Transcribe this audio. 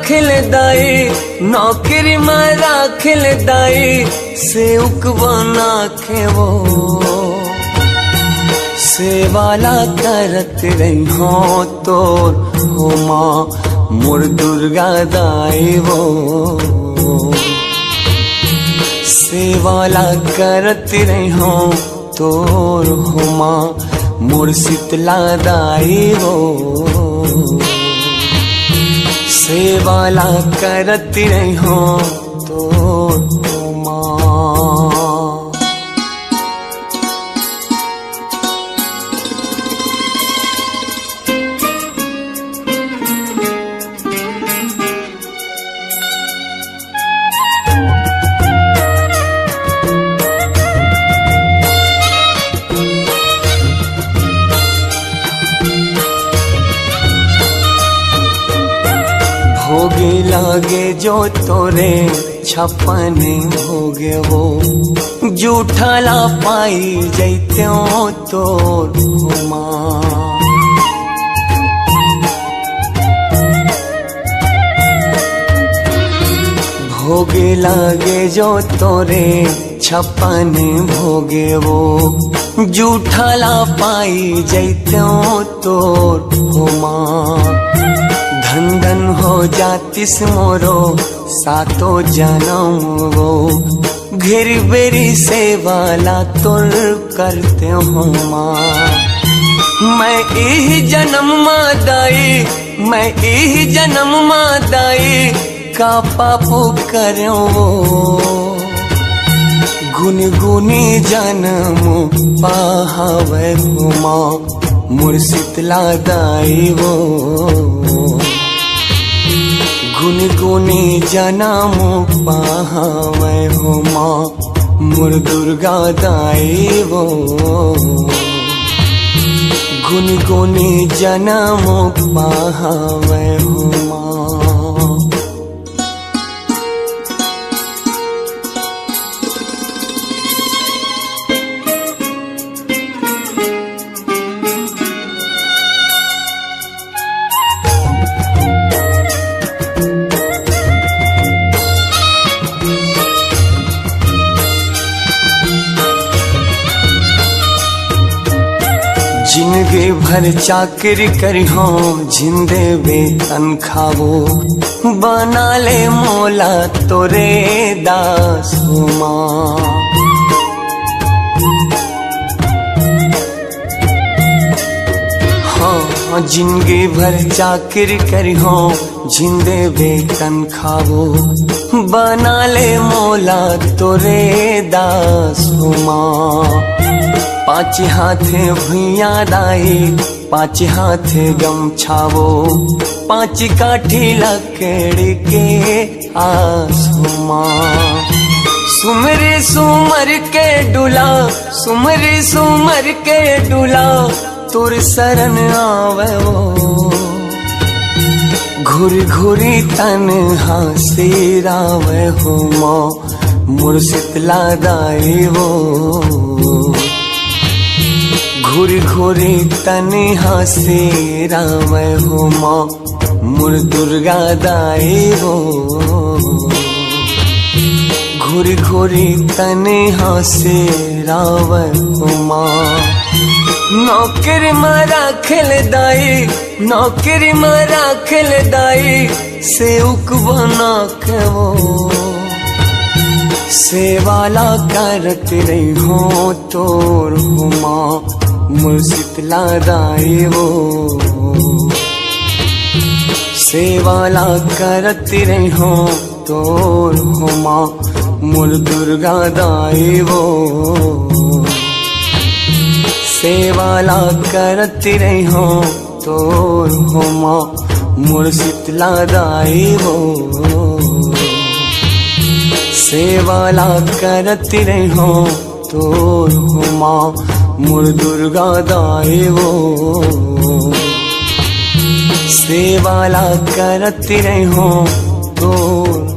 राखिल दाई, नौकरी में राखिल दाई, से उकवाना के वो सेवाला करत रही हो तोर हो माँ मोर दुर्गा दाई वो सेवाला करत रही हो तोर हो माँ मोर शीतला दाई वो सेवाला करत रही हो तोर हो माँ। भोगे लागे जो तोरे छपने भोगे वो जूठा ला पाई जैत्यों तोर हो माँ। भोगे लागे जो तोरे छपने भोगे वो जूठा ला पाई जैत्यों तोर हो माँ। धन धन हो जातिस मोरो सातो जन्म वो घेर बेरी सेवाला तुर करते हो माँ। मैं इह जन्म माँ दाई, मैं इह जन्म माँ दाई का पापो करो गुन गुनी जन्म पाहावे हो माँ मोर शीतला दाई वो गुन गुनी जन्म पाहावे हो माँ मोर दुर्गा दाई वो गुन गुनी जन्म पाहावे हो माँ। जिंदगी भर चाकरी करी हो जिंदे वेतन खावो बना ले मोला तोरे दास हो माँ। हाँ जिंदगी भर चाकरी करी हो जिंदे वेतन खावो बना ले मोला तोरे दास हो माँ। पाँच हाथे भुइया दाई, पाँच हाथे गमछावो, पाँच काठी लकड़ी के आस हो माँ। सुमरे सुमर के डुला, सुमरे सुमर के डुला तुर शरण आवे वो घुरी घुरी तन्हा सिरावे हो माँ मोर शीतला दाई वो घुरी घुरी तन्हा सिरावे हो माँ मोर दुर्गा दाई वो घुरी घुरी तन्हा सिरावे हो माँ। नौकरी में राखिल दाई, नौकरी में राखिल दाई से उकवाना के वो सेवाला करत रही हो तोर हो माँ मोर शीतला दाई वो सेवाला करत रही हो तोर हो माँ मोर दुर्गा दाई वो सेवाला करत रही हो तोर हो माँ मोर शीतला दाई वो सेवाला करत रही हो तोर हो माँ मोर दुर्गा दाई वो सेवाला करत रही हो तोर